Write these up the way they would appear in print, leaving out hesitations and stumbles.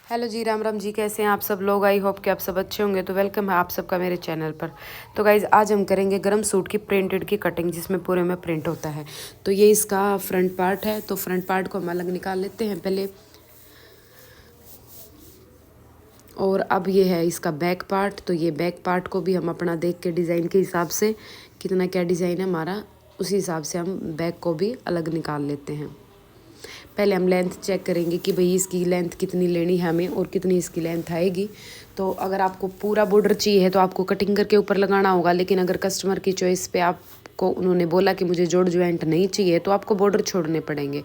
Hello जी, राम राम जी। कैसे हैं आप सब लोग? आई होप कि आप सब अच्छे होंगे। तो वेलकम है आप सबका मेरे चैनल पर। तो गाइज़, आज हम करेंगे गरम सूट की प्रिंटेड की कटिंग, जिसमें पूरे में प्रिंट होता है। तो ये इसका फ्रंट पार्ट है। तो फ्रंट पार्ट को हम अलग निकाल लेते हैं पहले। और अब ये है इसका बैक पार्ट। तो ये बैक पार्ट को भी हम अपना देख के डिज़ाइन के हिसाब से, कितना क्या डिज़ाइन है हमारा, उसी हिसाब से हम बैक को भी अलग निकाल लेते हैं। पहले हम लेंथ चेक करेंगे कि भाई इसकी लेंथ कितनी लेनी है हमें और कितनी इसकी लेंथ आएगी। तो अगर आपको पूरा बॉर्डर चाहिए तो आपको कटिंग करके ऊपर लगाना होगा, लेकिन अगर कस्टमर की चॉइस पे आपको उन्होंने बोला कि मुझे जोड़ ज्वाइंट नहीं चाहिए तो आपको बॉर्डर छोड़ने पड़ेंगे।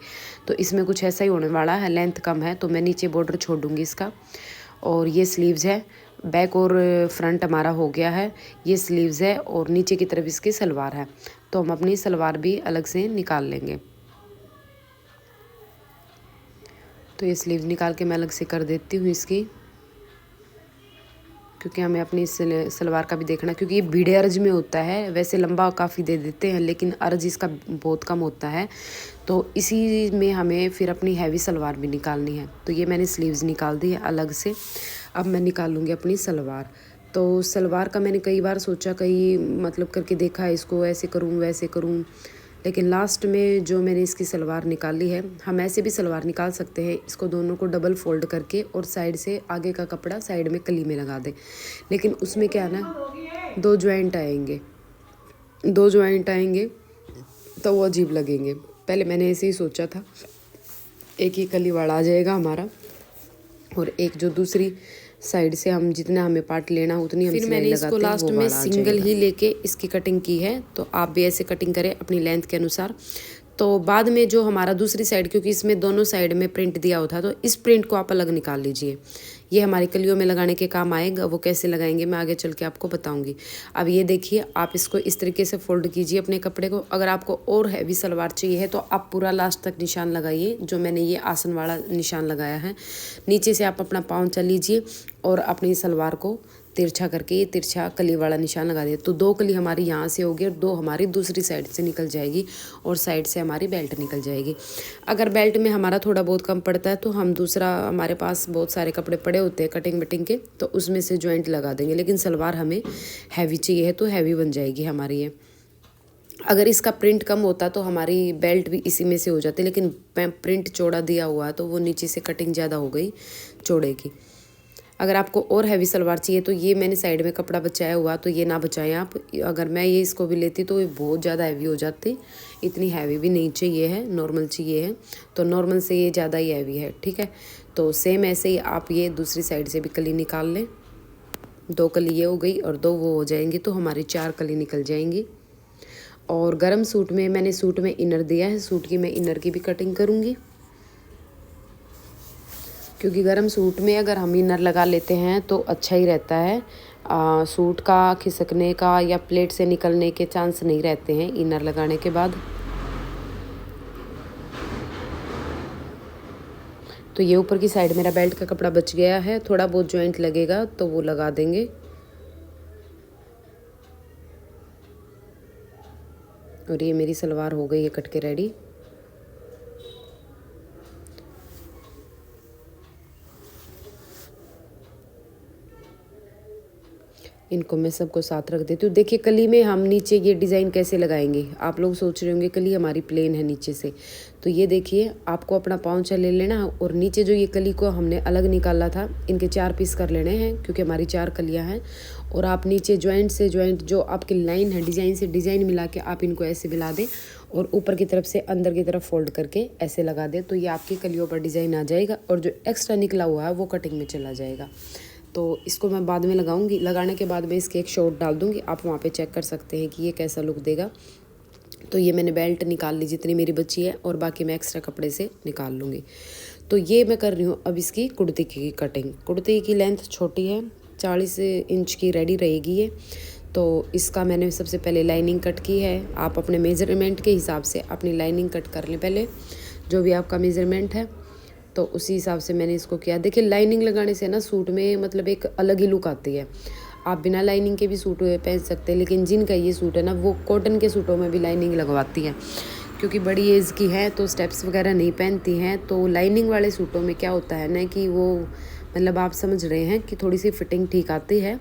तो इसमें कुछ ऐसा ही होने वाला है। लेंथ कम है तो मैं नीचे बॉर्डर छोड़ दूँगी इसका। और ये स्लीव्स है। बैक और फ्रंट हमारा हो गया है। ये स्लीव्स है और नीचे की तरफ इसकी सलवार है। तो हम अपनी सलवार भी अलग से निकाल लेंगे। तो ये स्लीव निकाल के मैं अलग से कर देती हूँ इसकी, क्योंकि हमें अपनी सलवार का भी देखना, क्योंकि ये भिड़े अर्ज में होता है। वैसे लंबा काफ़ी दे देते हैं लेकिन अर्ज इसका बहुत कम होता है। तो इसी में हमें फिर अपनी हैवी सलवार भी निकालनी है। तो ये मैंने स्लीव्स निकाल दी है अलग से। अब मैं निकाल लूँगी अपनी सलवार। तो सलवार का मैंने कई बार सोचा, कई मतलब करके देखा है, इसको ऐसे करूँ वैसे करूँ, लेकिन लास्ट में जो मैंने इसकी सलवार निकाली है, हम ऐसे भी सलवार निकाल सकते हैं। इसको दोनों को डबल फोल्ड करके और साइड से आगे का कपड़ा साइड में कली में लगा दें। लेकिन उसमें क्या है ना, दो जॉइंट आएंगे तो वो अजीब लगेंगे। पहले मैंने ऐसे ही सोचा था, एक ही कली वाला आ जाएगा हमारा, और एक जो दूसरी साइड से हम जितना हमें पार्ट लेना उतनी हम सिलाई लगाते हैं। फिर मैंने इसको लास्ट में सिंगल ही लेके इसकी कटिंग की है। तो आप भी ऐसे कटिंग करें अपनी लेंथ के अनुसार। तो बाद में जो हमारा दूसरी साइड, क्योंकि इसमें दोनों साइड में प्रिंट दिया हुआ था, तो इस प्रिंट को आप अलग निकाल लीजिए। ये हमारी कलियों में लगाने के काम आएगा। वो कैसे लगाएंगे मैं आगे चल के आपको बताऊंगी। अब ये देखिए, आप इसको इस तरीके से फोल्ड कीजिए अपने कपड़े को। अगर आपको और हैवी सलवार चाहिए है तो आप पूरा लास्ट तक निशान लगाइए, जो मैंने ये आसन वाला निशान लगाया है। नीचे से आप अपना पाँव चल लीजिए और अपनी सलवार को तिरछा करके ये तिरछा कली वाला निशान लगा दिया। तो दो कली हमारी यहाँ से होगी और दो हमारी दूसरी साइड से निकल जाएगी, और साइड से हमारी बेल्ट निकल जाएगी। अगर बेल्ट में हमारा थोड़ा बहुत कम पड़ता है तो हम दूसरा, हमारे पास बहुत सारे कपड़े पड़े होते हैं कटिंग वटिंग के, तो उसमें से जॉइंट लगा देंगे। लेकिन सलवार हमें हैवी चाहिए है तो हैवी बन जाएगी हमारी ये। अगर इसका प्रिंट कम होता तो हमारी बेल्ट भी इसी में से हो जाती, लेकिन प्रिंट चौड़ा दिया हुआ है तो वो नीचे से कटिंग ज़्यादा हो गई चौड़े की। अगर आपको और हैवी सलवार चाहिए तो ये मैंने साइड में कपड़ा बचाया हुआ, तो ये ना बचाएं आप। अगर मैं ये इसको भी लेती तो ये बहुत ज़्यादा हैवी हो जाती। इतनी हैवी भी नहीं चाहिए है, नॉर्मल चाहिए है। तो नॉर्मल से ये ज़्यादा ही हैवी है, ठीक है। तो सेम ऐसे ही आप ये दूसरी साइड से भी कली निकाल लें। दो कली ये हो गई और दो वो हो जाएंगी, तो हमारी चार कली निकल जाएंगी। और गरम सूट में मैंने सूट में इनर दिया है, सूट की मैं इनर की भी कटिंग करूँगी, क्योंकि गरम सूट में अगर हम इनर लगा लेते हैं तो अच्छा ही रहता है। सूट का खिसकने का या प्लेट से निकलने के चांस नहीं रहते हैं इनर लगाने के बाद। तो ये ऊपर की साइड मेरा बेल्ट का कपड़ा बच गया है, थोड़ा बहुत जॉइंट लगेगा तो वो लगा देंगे। और ये मेरी सलवार हो गई है कट के रेडी। इनको मैं सबको साथ रख देती हूँ। देखिए, कली में हम नीचे ये डिज़ाइन कैसे लगाएंगे। आप लोग सोच रहे होंगे कली हमारी प्लेन है नीचे से, तो ये देखिए, आपको अपना पाँचा ले लेना और नीचे जो ये कली को हमने अलग निकाला था, इनके 4 पीस कर लेने हैं, क्योंकि हमारी 4 कलियाँ हैं। और आप नीचे जॉइंट से जॉइंट जो आपकी लाइन है, डिज़ाइन से डिज़ाइन मिला के आप इनको ऐसे मिला दें और ऊपर की तरफ से अंदर की तरफ फोल्ड करके ऐसे लगा दें। तो ये आपकी कलियों पर डिज़ाइन आ जाएगा और जो एक्स्ट्रा निकला हुआ है वो कटिंग में चला जाएगा। तो इसको मैं बाद में लगाऊंगी। लगाने के बाद में इसके एक शॉर्ट डाल दूंगी, आप वहाँ पे चेक कर सकते हैं कि ये कैसा लुक देगा। तो ये मैंने बेल्ट निकाल ली जितनी मेरी बची है, और बाकी मैं एक्स्ट्रा कपड़े से निकाल लूँगी। तो ये मैं कर रही हूँ अब इसकी कुर्ती की कटिंग। कुर्ती की लेंथ छोटी है, 40 इंच की रेडी रहेगी ये। तो इसका मैंने सबसे पहले लाइनिंग कट की है। आप अपने मेज़रमेंट के हिसाब से अपनी लाइनिंग कट कर लें पहले, जो भी आपका मेज़रमेंट है, तो उसी हिसाब से मैंने इसको किया। देखिए, लाइनिंग लगाने से ना सूट में मतलब एक अलग ही लुक आती है। आप बिना लाइनिंग के भी सूट पहन सकते हैं, लेकिन जिनका ये सूट है ना, वो कॉटन के सूटों में भी लाइनिंग लगवाती हैं, क्योंकि बड़ी एज की है तो स्टेप्स वगैरह नहीं पहनती हैं। तो लाइनिंग वाले सूटों में क्या होता है ना कि वो मतलब आप समझ रहे हैं कि थोड़ी सी फिटिंग ठीक आती है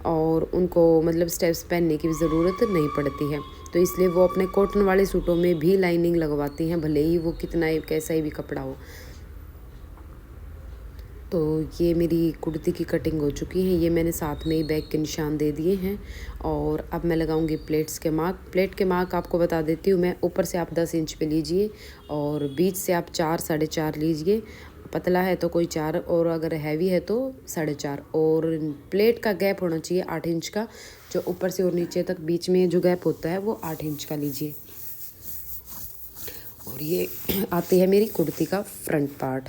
और उनको मतलब स्टेप्स पहनने की भी ज़रूरत नहीं पड़ती है। तो इसलिए वो अपने कॉटन वाले सूटों में भी लाइनिंग लगवाती हैं, भले ही वो कितना ही कैसा ही भी कपड़ा हो। तो ये मेरी कुर्ती की कटिंग हो चुकी है। ये मैंने साथ में ही बैक के निशान दे दिए हैं और अब मैं लगाऊंगी प्लेट्स के मार्क। प्लेट के मार्क आपको बता देती हूँ मैं। ऊपर से आप 10 इंच पे लीजिए और बीच से आप 4 साढ़े 4 लीजिए। पतला है तो कोई 4 और अगर हैवी है तो 4.5। और प्लेट का गैप होना चाहिए 8 इंच का। जो ऊपर से और नीचे तक बीच में जो गैप होता है वो 8 इंच का लीजिए। और ये आती है मेरी कुर्ती का फ्रंट पार्ट।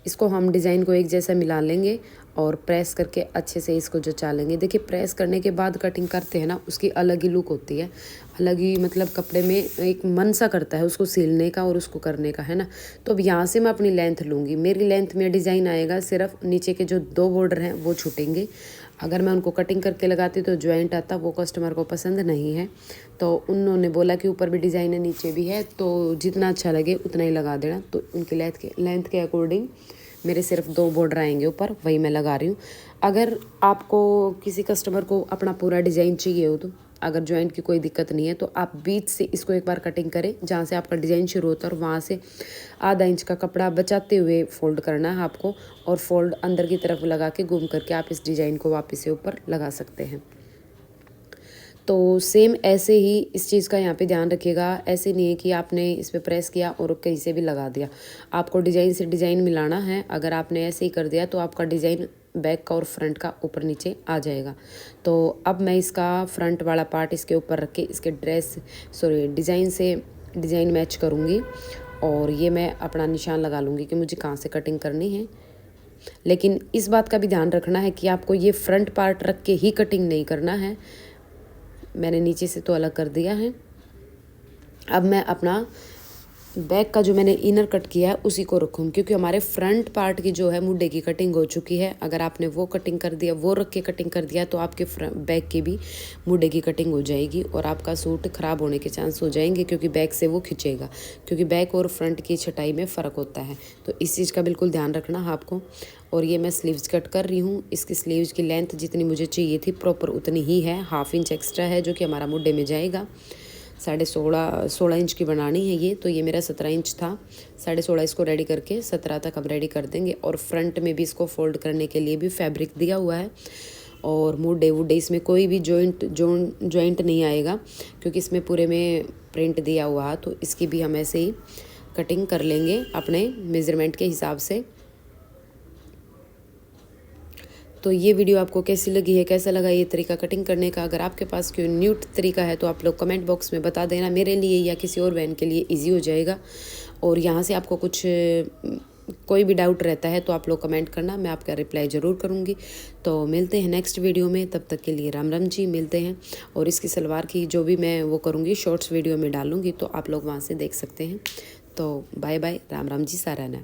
इसको हम डिज़ाइन को एक जैसा मिला लेंगे और प्रेस करके अच्छे से इसको जचा लेंगे। देखिए प्रेस करने के बाद कटिंग करते हैं ना, उसकी अलग ही लुक होती है, अलग ही मतलब कपड़े में एक मन सा करता है उसको सिलने का और उसको करने का, है ना। तो अब यहाँ से मैं अपनी लेंथ लूँगी। मेरी लेंथ में डिज़ाइन आएगा, सिर्फ नीचे के जो 2 बॉर्डर हैं वो छूटेंगे। अगर मैं उनको कटिंग करके लगाती तो जॉइंट आता, वो कस्टमर को पसंद नहीं है। तो उन्होंने बोला कि ऊपर भी डिज़ाइन है नीचे भी है, तो जितना अच्छा लगे उतना ही लगा देना। तो उनकी लेंथ के अकॉर्डिंग मेरे सिर्फ 2 बॉर्डर आएंगे ऊपर, वही मैं लगा रही हूँ। अगर आपको किसी कस्टमर को अपना पूरा डिज़ाइन चाहिए हो, तो अगर जॉइंट की कोई दिक्कत नहीं है तो आप बीच से इसको एक बार कटिंग करें, जहाँ से आपका डिज़ाइन शुरू होता है और वहाँ से आधा इंच का कपड़ा बचाते हुए फोल्ड करना है आपको, और फोल्ड अंदर की तरफ लगा के घूम करके आप इस डिज़ाइन को वापस से ऊपर लगा सकते हैं। तो सेम ऐसे ही इस चीज़ का यहाँ पे ध्यान रखिएगा। ऐसे नहीं है कि आपने इस पर प्रेस किया और कहीं से भी लगा दिया। आपको डिज़ाइन से डिज़ाइन मिलाना है। अगर आपने ऐसे ही कर दिया तो आपका डिज़ाइन बैक का और फ्रंट का ऊपर नीचे आ जाएगा। तो अब मैं इसका फ्रंट वाला पार्ट इसके ऊपर रख के इसके डिज़ाइन से डिज़ाइन मैच करूँगी और ये मैं अपना निशान लगा लूँगी कि मुझे कहाँ से कटिंग करनी है। लेकिन इस बात का भी ध्यान रखना है कि आपको ये फ्रंट पार्ट रख के ही कटिंग नहीं करना है। मैंने नीचे से तो अलग कर दिया है। अब मैं अपना बैक का जो मैंने इनर कट किया है उसी को रखूँ, क्योंकि हमारे फ्रंट पार्ट की जो है मुड्ढे की कटिंग हो चुकी है। अगर आपने वो कटिंग कर दिया, वो रख के कटिंग कर दिया, तो आपके बैक की भी मुड्ढे की कटिंग हो जाएगी और आपका सूट ख़राब होने के चांस हो जाएंगे, क्योंकि बैक से वो खिंचेगा। क्योंकि बैक और फ्रंट की छटाई में फ़र्क होता है, तो इस चीज़ का बिल्कुल ध्यान रखना आपको। और ये मैं स्लीव्स कट कर रही हूँ। इसकी स्लीव्स की लेंथ जितनी मुझे चाहिए थी प्रॉपर उतनी ही है। 1/2 इंच एक्स्ट्रा है जो कि हमारा मुड्ढे में जाएगा। 16.5 इंच की बनानी है ये, तो ये मेरा 17 इंच था। 16.5 इसको रेडी करके 17 तक हम रेडी कर देंगे। और फ्रंट में भी इसको फोल्ड करने के लिए भी फैब्रिक दिया हुआ है। और मुड्ढे वुड्डे इसमें कोई भी जॉइंट नहीं आएगा, क्योंकि इसमें पूरे में प्रिंट दिया हुआ है। तो इसकी भी हम ऐसे ही कटिंग कर लेंगे अपने मेज़रमेंट के हिसाब से। तो ये वीडियो आपको कैसी लगी है, कैसा लगा ये तरीका कटिंग करने का? अगर आपके पास कोई न्यू तरीका है तो आप लोग कमेंट बॉक्स में बता देना। मेरे लिए या किसी और बहन के लिए इजी हो जाएगा। और यहाँ से आपको कुछ कोई भी डाउट रहता है तो आप लोग कमेंट करना, मैं आपका रिप्लाई ज़रूर करूँगी। तो मिलते हैं नेक्स्ट वीडियो में, तब तक के लिए राम राम जी, मिलते हैं। और इसकी सलवार की जो भी मैं वो करूँगी शॉर्ट्स वीडियो में डालूँगी, तो आप लोग वहाँ से देख सकते हैं। तो बाय बाय, राम राम जी, साराना।